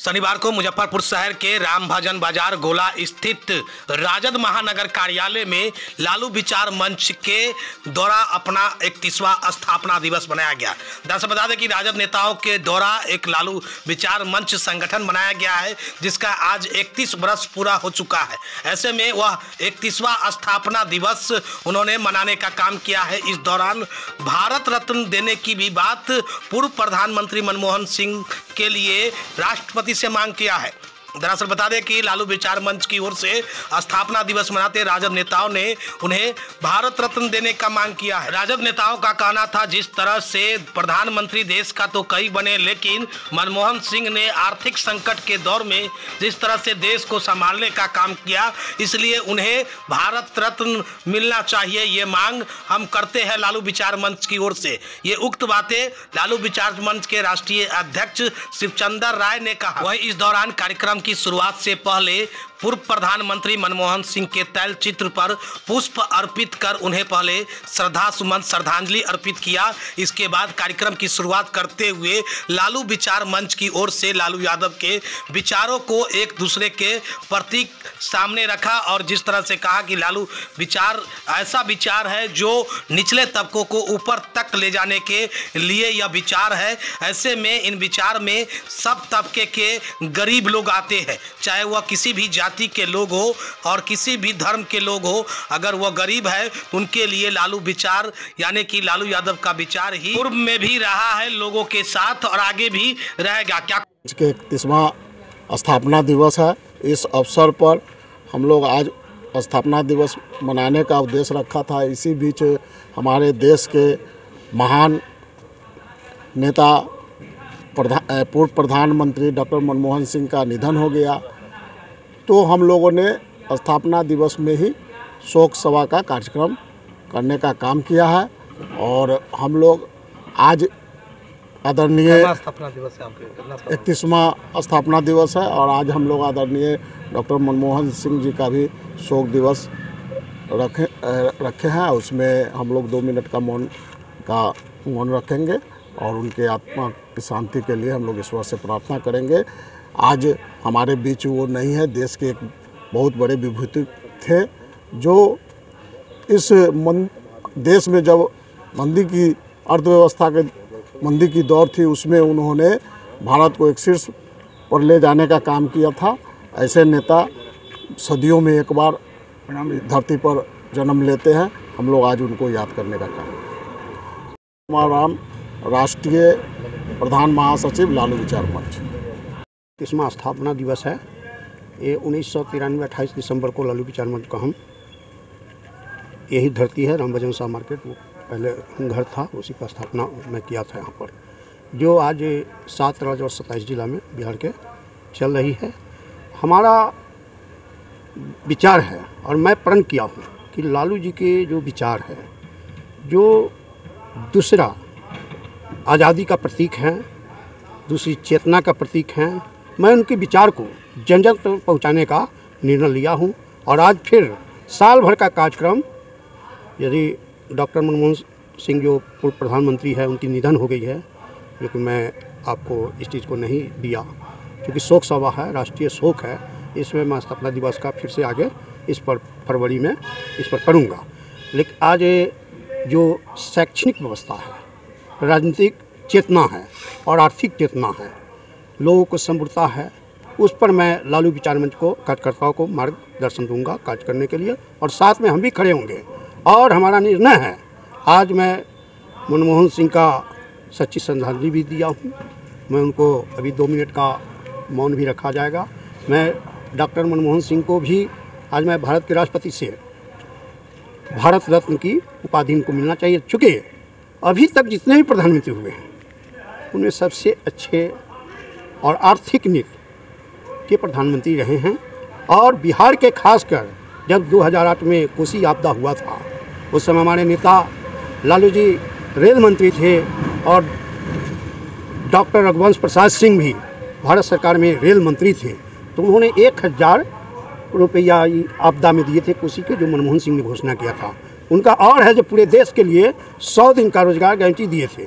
शनिवार को मुजफ्फरपुर शहर के राम भजन बाजार गोला स्थित राजद महानगर कार्यालय में लालू विचार मंच के द्वारा अपना 31वां स्थापना दिवस मनाया गया। दरअसल बता दें कि राजद नेताओं के द्वारा एक लालू विचार मंच संगठन बनाया गया है, जिसका आज 31 वर्ष पूरा हो चुका है। ऐसे में वह 31वां स्थापना दिवस उन्होंने मनाने का काम किया है। इस दौरान भारत रत्न देने की भी बात पूर्व प्रधानमंत्री मनमोहन सिंह के लिए राष्ट्रपति से मांग किया है। दरअसल बता दें कि लालू विचार मंच की ओर से स्थापना दिवस मनाते राजद नेताओं ने उन्हें भारत रत्न देने का मांग किया है। राजद नेताओं का कहना था, जिस तरह से प्रधानमंत्री देश का तो कई बने, लेकिन मनमोहन सिंह ने आर्थिक संकट के दौर में जिस तरह से देश को संभालने का काम किया, इसलिए उन्हें भारत रत्न मिलना चाहिए। ये मांग हम करते हैं लालू विचार मंच की ओर से। ये उक्त बातें लालू विचार मंच के राष्ट्रीय अध्यक्ष शिवचंद्र राय ने कहा। वहीं इस दौरान कार्यक्रम की शुरुआत से पहले पूर्व प्रधानमंत्री मनमोहन सिंह के तैल चित्र पर पुष्प अर्पित कर उन्हें पहले श्रद्धांजलि अर्पित किया। इसके बाद कार्यक्रम की शुरुआत करते हुए लालू विचार मंच की ओर से लालू यादव के विचारों को एक दूसरे के प्रतीक सामने रखा और जिस तरह से कहा कि लालू विचार ऐसा विचार है जो निचले तबकों को ऊपर तक ले जाने के लिए यह विचार है। ऐसे में इन विचार में सब तबके के गरीब लोग आते हैं, चाहे वह किसी भी जाति के लोग हो और किसी भी धर्म के लोग हो। अगर वह गरीब है तो उनके लिए लालू विचार यानी कि लालू यादव का विचार ही पूर्व में भी रहा है लोगों के साथ और आगे भी रहेगा। क्या 31वां स्थापना दिवस है। इस अवसर पर हम लोग आज स्थापना दिवस मनाने का उद्देश्य रखा था। इसी बीच हमारे देश के महान नेता पूर्व प्रधानमंत्री डॉक्टर मनमोहन सिंह का निधन हो गया, तो हम लोगों ने स्थापना दिवस में ही शोक सभा का कार्यक्रम करने का काम किया है। और हम लोग आज आदरणीय 31वां स्थापना दिवस है और आज हम लोग आदरणीय डॉक्टर मनमोहन सिंह जी का भी शोक दिवस रखे हैं। उसमें हम लोग 2 मिनट का मौन रखेंगे और उनके आत्मा की शांति के लिए हम लोग ईश्वर से प्रार्थना करेंगे। आज हमारे बीच वो नहीं है। देश के एक बहुत बड़े विभूति थे जो इस देश में जब मंदी की अर्थव्यवस्था के मंदी की दौर थी, उसमें उन्होंने भारत को एक शीर्ष पर ले जाने का काम किया था। ऐसे नेता सदियों में एक बार धरती पर जन्म लेते हैं। हम लोग आज उनको याद करने का काम। राम राष्ट्रीय प्रधान महासचिव लालू विचार मंच। 31वां स्थापना दिवस है। ये 1993 28 दिसंबर को लालू विचार मंच का हम यही धरती है राम भजन मार्केट, वो पहले घर था, उसी का स्थापना मैं किया था यहाँ पर, जो आज 7 राज्य और 27 जिला में बिहार के चल रही है। हमारा विचार है और मैं प्रण किया हूँ कि लालू जी के जो विचार है, जो दूसरा आज़ादी का प्रतीक हैं, दूसरी चेतना का प्रतीक हैं, मैं उनके विचार को जन जन तक पहुँचाने का निर्णय लिया हूँ। और आज फिर साल भर का कार्यक्रम, यदि डॉक्टर मनमोहन सिंह जो पूर्व प्रधानमंत्री है उनकी निधन हो गई है, लेकिन मैं आपको इस चीज़ को नहीं दिया क्योंकि शोक सभा है, राष्ट्रीय शोक है। इसमें मैं स्थापना दिवस का फिर से आगे इस पर फरवरी में इस पर करूँगा। लेकिन आज जो शैक्षणिक व्यवस्था है, राजनीतिक चेतना है और आर्थिक चेतना है, लोगों को समृद्धता है, उस पर मैं लालू विचार मंच को कार्यकर्ताओं को मार्गदर्शन दूंगा कार्य करने के लिए और साथ में हम भी खड़े होंगे। और हमारा निर्णय है, आज मैं मनमोहन सिंह का सच्ची श्रद्धांजलि भी दिया हूँ। मैं उनको अभी 2 मिनट का मौन भी रखा जाएगा। मैं डॉक्टर मनमोहन सिंह को भी आज मैं भारत के राष्ट्रपति से भारत रत्न की उपाधि उनको मिलना चाहिए, चूँकि अभी तक जितने भी प्रधानमंत्री हुए हैं उनमें सबसे अच्छे और आर्थिक नीति के प्रधानमंत्री रहे हैं। और बिहार के खासकर जब 2008 में कोसी आपदा हुआ था, उस समय हमारे नेता लालू जी रेल मंत्री थे और डॉक्टर रघुवंश प्रसाद सिंह भी भारत सरकार में रेल मंत्री थे, तो उन्होंने 1000 रुपया आपदा में दिए थे कोसी के, जो मनमोहन सिंह ने घोषणा किया था। उनका और है जो पूरे देश के लिए 100 दिन का रोजगार गारंटी दिए थे।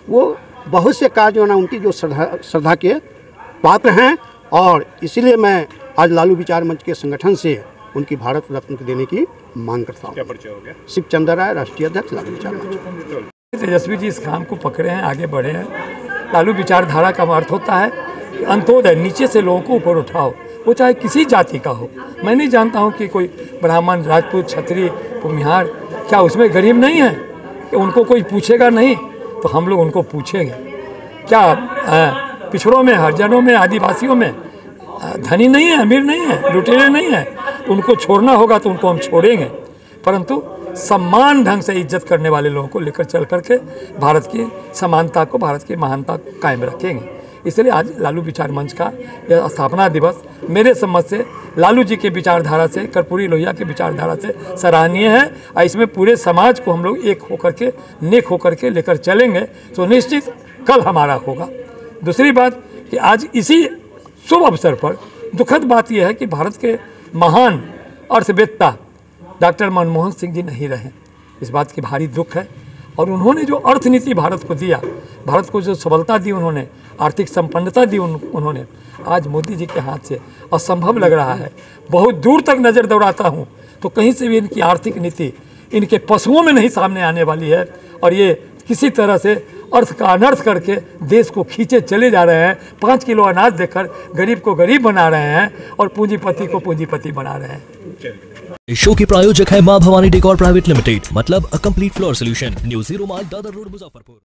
वो बहुत से कार्य जो ना उनकी जो श्रद्धा के पात्र हैं और इसीलिए मैं आज लालू विचार मंच के संगठन से उनकी भारत रत्न देने की मांग करता हूँ। क्या परिचय हो गया? शिव चंद्र राय, राष्ट्रीय अध्यक्ष लालू विचार मंच। तेजस्वी जी इस काम को पकड़े हैं, आगे बढ़े हैं। लालू विचारधारा का अर्थ होता है कि अंत्योदय, नीचे से लोगों को ऊपर उठाओ, वो चाहे किसी जाति का हो। मैं नहीं जानता हूँ कि कोई ब्राह्मण, राजपूत, क्षत्रिय, भूमिहार, क्या उसमें गरीब नहीं है कि उनको कोई पूछेगा नहीं? तो हम लोग उनको पूछेंगे। क्या पिछड़ों में, हरिजनों में, आदिवासियों में धनी नहीं है, अमीर नहीं है, लुटेरे नहीं है? उनको छोड़ना होगा तो उनको हम छोड़ेंगे, परंतु सम्मान ढंग से इज्जत करने वाले लोगों को लेकर चल करके भारत की समानता को, भारत की महानता को कायम रखेंगे। इसलिए आज लालू विचार मंच का यह स्थापना दिवस मेरे समझ से लालू जी के विचारधारा से, कर्पूरी लोहिया के विचारधारा से सराहनीय है। और इसमें पूरे समाज को हम लोग एक होकर के, नेक होकर के लेकर चलेंगे तो निश्चित कल हमारा होगा। दूसरी बात कि आज इसी शुभ अवसर पर दुखद बात यह है कि भारत के महान अर्थवेत्ता डॉक्टर मनमोहन सिंह जी नहीं रहे। इस बात की भारी दुख है। और उन्होंने जो अर्थनीति भारत को दिया, भारत को जो सबलता दी उन्होंने, आर्थिक संपन्नता दी उन्होंने, आज मोदी जी के हाथ से असंभव लग रहा है। बहुत दूर तक नज़र दौड़ाता हूँ तो कहीं से भी इनकी आर्थिक नीति इनके पशुओं में नहीं सामने आने वाली है। और ये किसी तरह से अर्थ का अनर्थ करके देश को खींचे चले जा रहे हैं। 5 किलो अनाज देकर गरीब को गरीब बना रहे हैं और पूंजीपति को पूंजीपति बना रहे हैं। इस शो के प्रायोजक है मां भवानी डेकोर प्राइवेट लिमिटेड, मतलब a complete floor solution, mu zero मार्ग, दादर रोड, मुजफ्फरपुर।